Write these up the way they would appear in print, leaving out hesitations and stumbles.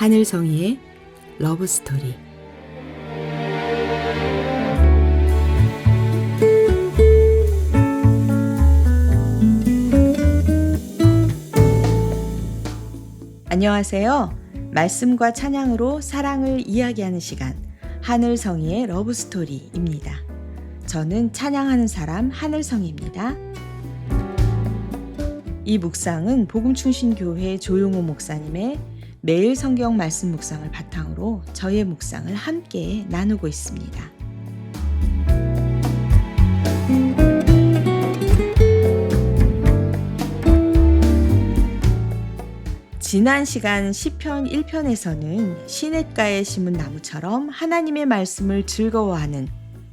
하늘성이의 러브스토리. 안녕하세요. 말씀과 찬양으로 사랑을 이야기하는 시간, 하늘성이의 러브스토리입니다. 저는 찬양하는 사람 하늘성이입니다. 이 묵상은 복음충신교회 조용호 목사님의 매일 성경 말씀 묵상을 바탕으로 저의 묵상을 함께 나누고 있습니다. 지난 시간 시편 1편에서는 시냇가에 심은 나무처럼 하나님의 말씀을 즐거워하는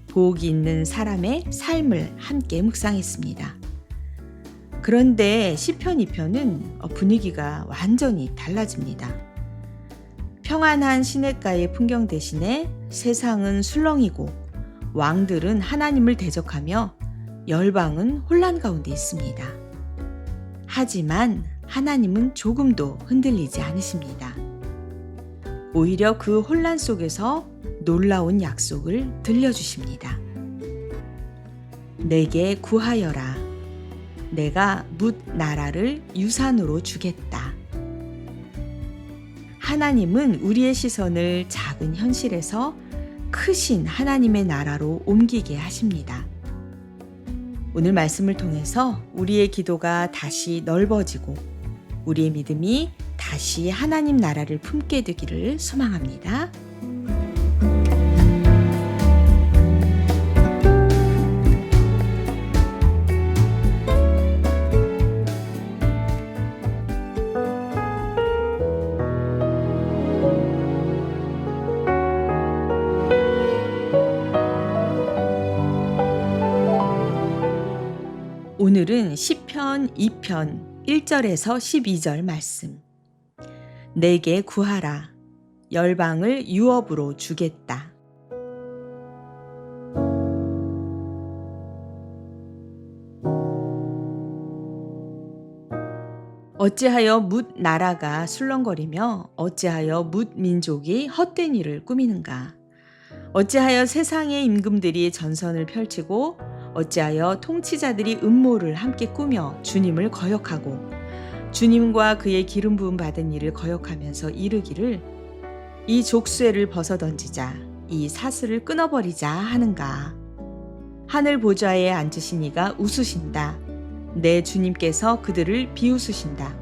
복이 있는 사람의 삶을 함께 묵상했습니다. 그런데 시편 2편은 분위기가 완전히 달라집니다. 평안한 시냇가의 풍경 대신에 세상은 술렁이고 왕들은 하나님을 대적하며 열방은 혼란 가운데 있습니다. 하지만 하나님은 조금도 흔들리지 않으십니다. 오히려 그 혼란 속에서 놀라운 약속을 들려주십니다. 내게 구하여라. 내가 뭇 나라를 유산으로 주겠다. 하나님은 우리의 시선을 작은 현실에서 크신 하나님의 나라로 옮기게 하십니다. 오늘 말씀을 통해서 우리의 기도가 다시 넓어지고 우리의 믿음이 다시 하나님 나라를 품게 되기를 소망합니다. 오늘은 시편 2편 1절에서 12절 말씀. 내게 구하라. 열방을 유업으로 주겠다. 어찌하여 뭇 나라가 술렁거리며 어찌하여 뭇 민족이 헛된 일을 꾸미는가. 어찌하여 세상의 임금들이 전선을 펼치고 어찌하여 통치자들이 음모를 함께 꾸며 주님을 거역하고 주님과 그의 기름 부음 받은 이를 거역하면서 이르기를 이 족쇄를 벗어던지자 이 사슬을 끊어버리자 하는가. 하늘 보좌에 앉으신 이가 웃으신다. 내 주님께서 그들을 비웃으신다.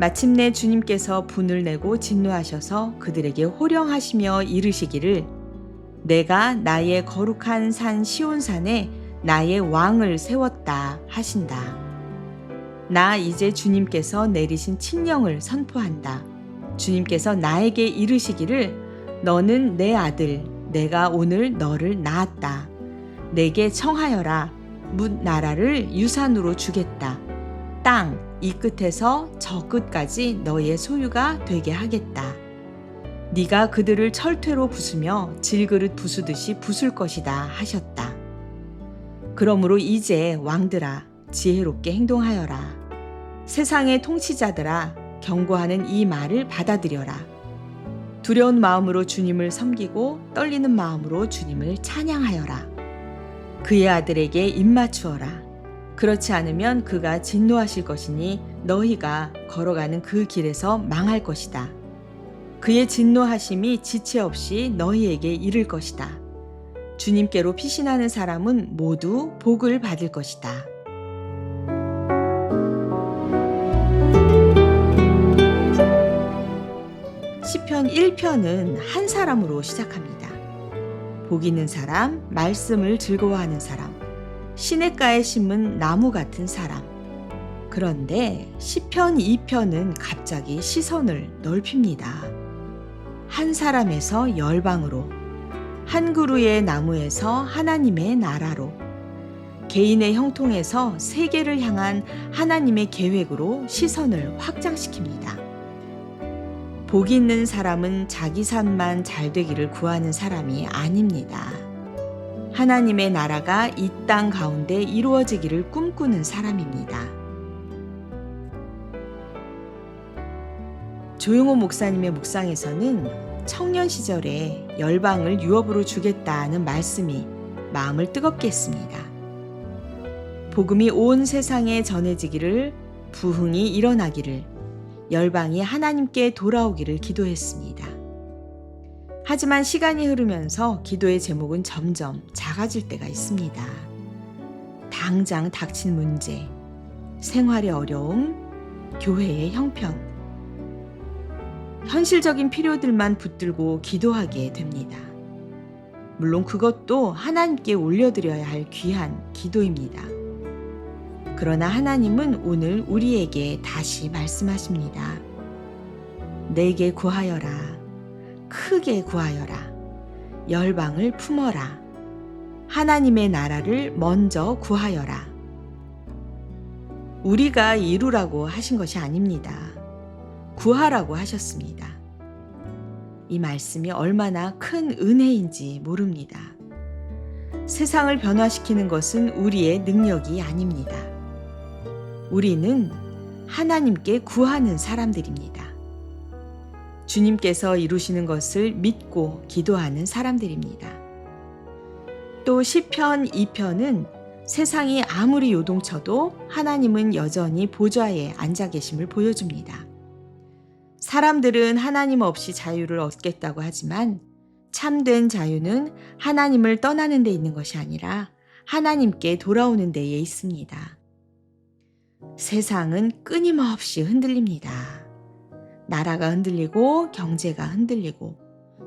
마침내 주님께서 분을 내고 진노하셔서 그들에게 호령하시며 이르시기를 내가 나의 거룩한 산 시온산에 나의 왕을 세웠다 하신다. 나 이제 주님께서 내리신 칙령을 선포한다. 주님께서 나에게 이르시기를 너는 내 아들, 내가 오늘 너를 낳았다. 내게 청하여라. 뭇 나라를 유산으로 주겠다. 땅 이 끝에서 저 끝까지 너의 소유가 되게 하겠다. 네가 그들을 철퇴로 부수며 질그릇 부수듯이 부술 것이다 하셨다. 그러므로 이제 왕들아 지혜롭게 행동하여라. 세상의 통치자들아 경고하는 이 말을 받아들여라. 두려운 마음으로 주님을 섬기고 떨리는 마음으로 주님을 찬양하여라. 그의 아들에게 입맞추어라. 그렇지 않으면 그가 진노하실 것이니 너희가 걸어가는 그 길에서 망할 것이다. 그의 진노하심이 지체 없이 너희에게 이를 것이다. 주님께로 피신하는 사람은 모두 복을 받을 것이다. 시편 1편은 한 사람으로 시작합니다. 복 있는 사람, 말씀을 즐거워하는 사람, 시냇가에 심은 나무 같은 사람. 그런데 시편 2편은 갑자기 시선을 넓힙니다. 한 사람에서 열방으로, 한 그루의 나무에서 하나님의 나라로, 개인의 형통에서 세계를 향한 하나님의 계획으로 시선을 확장시킵니다. 복이 있는 사람은 자기 삶만 잘 되기를 구하는 사람이 아닙니다. 하나님의 나라가 이 땅 가운데 이루어지기를 꿈꾸는 사람입니다. 조용호 목사님의 묵상에서는 청년 시절에 열방을 유업으로 주겠다는 말씀이 마음을 뜨겁게 했습니다. 복음이 온 세상에 전해지기를, 부흥이 일어나기를, 열방이 하나님께 돌아오기를 기도했습니다. 하지만 시간이 흐르면서 기도의 제목은 점점 작아질 때가 있습니다. 당장 닥친 문제, 생활의 어려움, 교회의 형편, 현실적인 필요들만 붙들고 기도하게 됩니다. 물론 그것도 하나님께 올려드려야 할 귀한 기도입니다. 그러나 하나님은 오늘 우리에게 다시 말씀하십니다. 내게 구하여라. 크게 구하여라. 열방을 품어라. 하나님의 나라를 먼저 구하여라. 우리가 이루라고 하신 것이 아닙니다. 구하라고 하셨습니다. 이 말씀이 얼마나 큰 은혜인지 모릅니다. 세상을 변화시키는 것은 우리의 능력이 아닙니다. 우리는 하나님께 구하는 사람들입니다. 주님께서 이루시는 것을 믿고 기도하는 사람들입니다. 또 시편 2편은 세상이 아무리 요동쳐도 하나님은 여전히 보좌에 앉아 계심을 보여줍니다. 사람들은 하나님 없이 자유를 얻겠다고 하지만 참된 자유는 하나님을 떠나는 데 있는 것이 아니라 하나님께 돌아오는 데에 있습니다. 세상은 끊임없이 흔들립니다. 나라가 흔들리고 경제가 흔들리고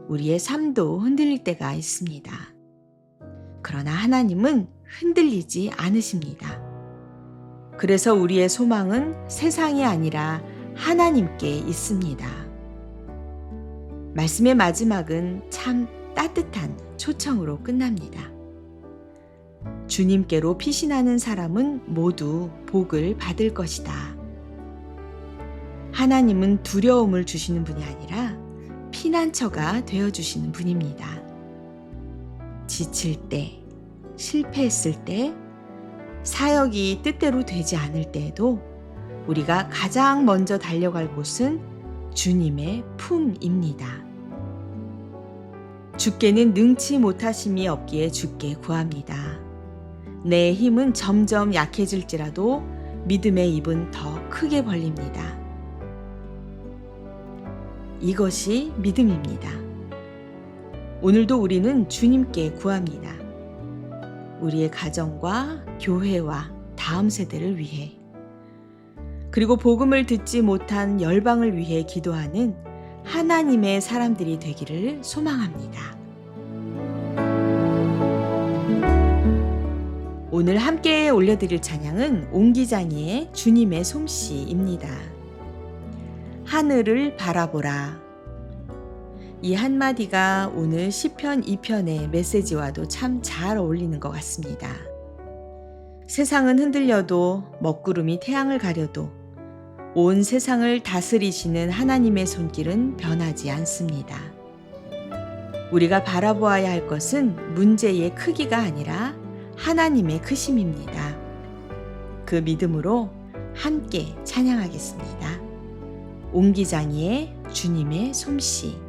우리의 삶도 흔들릴 때가 있습니다. 그러나 하나님은 흔들리지 않으십니다. 그래서 우리의 소망은 세상이 아니라 하나님께 있습니다. 말씀의 마지막은 참 따뜻한 초청으로 끝납니다. 주님께로 피신하는 사람은 모두 복을 받을 것이다. 하나님은 두려움을 주시는 분이 아니라 피난처가 되어주시는 분입니다. 지칠 때, 실패했을 때, 사역이 뜻대로 되지 않을 때에도 우리가 가장 먼저 달려갈 곳은 주님의 품입니다. 주께는 능치 못하심이 없기에 주께 구합니다. 내 힘은 점점 약해질지라도 믿음의 입은 더 크게 벌립니다. 이것이 믿음입니다. 오늘도 우리는 주님께 구합니다. 우리의 가정과 교회와 다음 세대를 위해, 그리고 복음을 듣지 못한 열방을 위해 기도하는 하나님의 사람들이 되기를 소망합니다. 오늘 함께 올려드릴 찬양은 옹기장이의 주님의 솜씨입니다. 하늘을 바라보라. 이 한마디가 오늘 시편 2편의 메시지와도 참 잘 어울리는 것 같습니다. 세상은 흔들려도 먹구름이 태양을 가려도 온 세상을 다스리시는 하나님의 손길은 변하지 않습니다. 우리가 바라보아야 할 것은 문제의 크기가 아니라 하나님의 크심입니다. 그 믿음으로 함께 찬양하겠습니다. 옹기장이의 주님의 솜씨.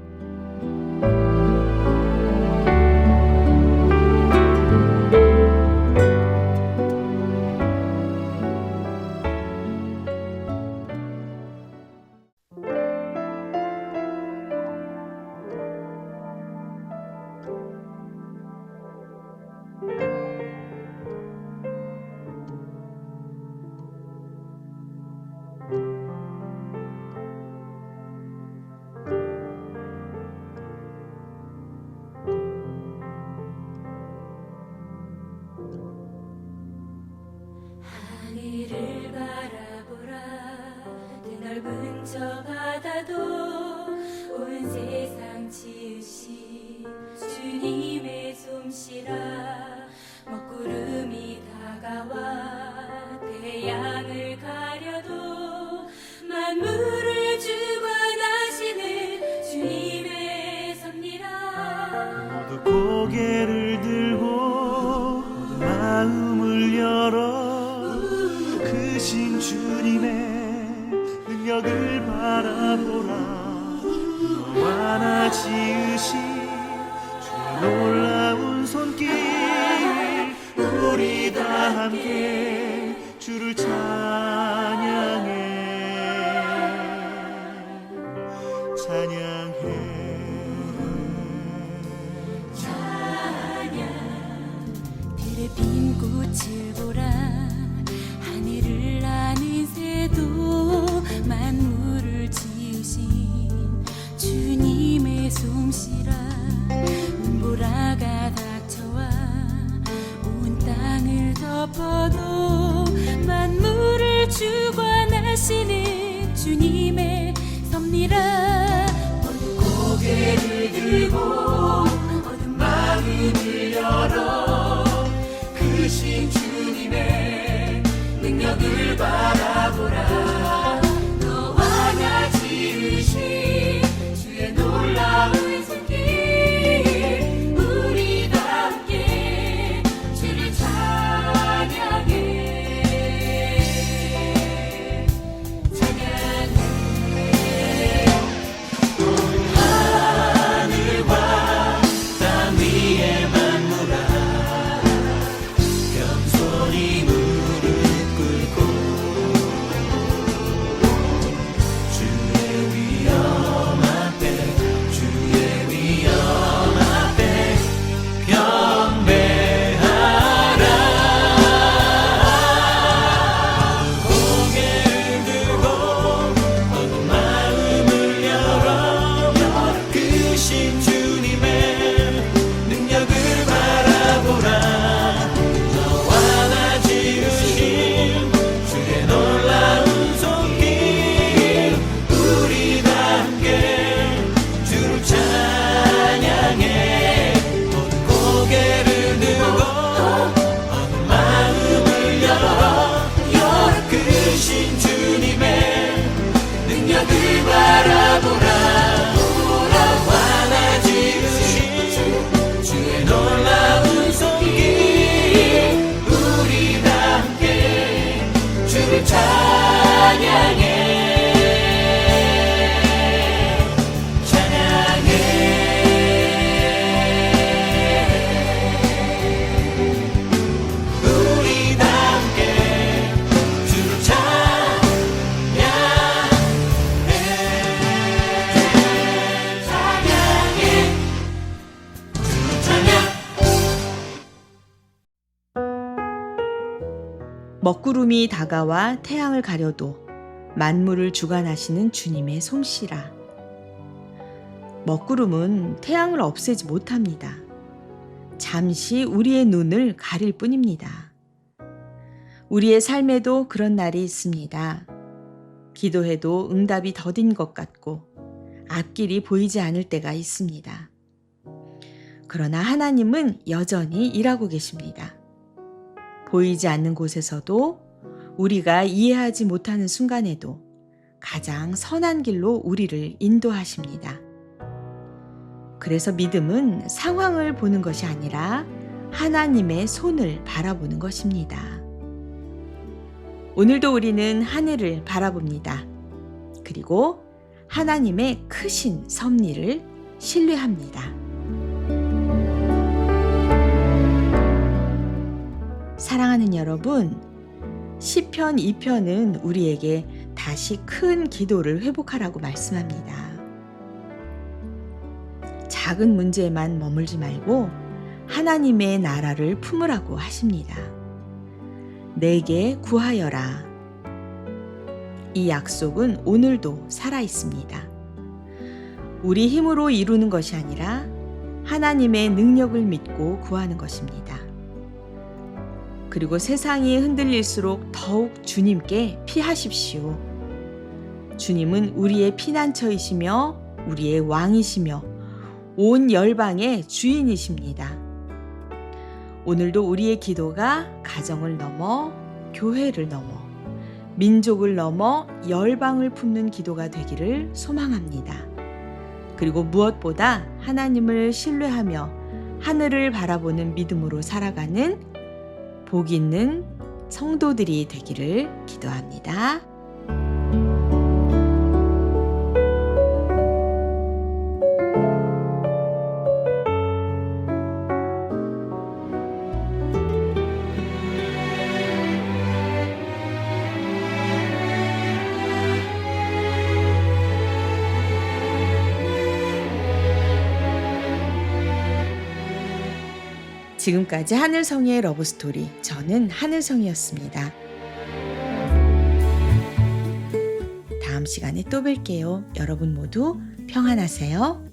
하늘을 바라보라. 드넓은 저 바다도 온 세상 지으신 주님의 솜씨라. 먹구름이 다가와 태양을 가려도 만물을 주관하시는 주님의 섭리라. 모두 고개를 들고 마음을 열어 크신 주님의 능력을 바라보라. 하나 지으신 주의 놀라운 손길 우리 다 함께 주를 찬양해 들의 빈 꽃을 보라 하늘을 나는 새도 만물을 지으신 주님의 솜씨라 눈보라가 닥쳐와 온 땅을 덮어도 만물을 주관하시는 주님의 섭리라 어두 고개를 들고 어두운 마음을 열어 크신 주님의 능력을 바라보라 너와 나 지으신 주의 놀라운 손길 우리 다 함께 주를 찬양해 하늘과 땅 위에 만물아 겸손히 무릎 꿇고 주의 위엄 앞에 경배하라 고개를 들고 어두운 마음을 열어 크신 주님의 능력을 바라보라 너와 나 지으신 주의 놀라운 손길 우리 다 함께 주를 찬양해 모든 고개를 들고 어두운 마음을 열어 크신 주님의 능력을 바라보라 너와 나 지으신 주의 놀라운 손길 우리 다 함께 주를 찬양해 우리 다 함께 주를 먹구름이 다가와 태양을 가려도 만물을 주관하시는 주님의 솜씨라. 먹구름은 태양을 없애지 못합니다. 잠시 우리의 눈을 가릴 뿐입니다. 우리의 삶에도 그런 날이 있습니다. 기도해도 응답이 더딘 것 같고 앞길이 보이지 않을 때가 있습니다. 그러나 하나님은 여전히 일하고 계십니다. 보이지 않는 곳에서도 우리가 이해하지 못하는 순간에도 가장 선한 길로 우리를 인도하십니다. 그래서 믿음은 상황을 보는 것이 아니라 하나님의 손을 바라보는 것입니다. 오늘도 우리는 하늘을 바라봅니다. 그리고 하나님의 크신 섭리를 신뢰합니다. 사랑하는 여러분, 시편 2편은 우리에게 다시 큰 기도를 회복하라고 말씀합니다. 작은 문제에만 머물지 말고 하나님의 나라를 품으라고 하십니다. 내게 구하여라. 이 약속은 오늘도 살아 있습니다. 우리 힘으로 이루는 것이 아니라 하나님의 능력을 믿고 구하는 것입니다. 그리고 세상이 흔들릴수록 더욱 주님께 피하십시오. 주님은 우리의 피난처이시며 우리의 왕이시며 온 열방의 주인이십니다. 오늘도 우리의 기도가 가정을 넘어 교회를 넘어 민족을 넘어 열방을 품는 기도가 되기를 소망합니다. 그리고 무엇보다 하나님을 신뢰하며 하늘을 바라보는 믿음으로 살아가는 복 있는 성도들이 되기를 기도합니다. 지금까지 하늘성이의 러브스토리, 저는 하늘성이었습니다. 다음 시간에 또 뵐게요. 여러분 모두 평안하세요.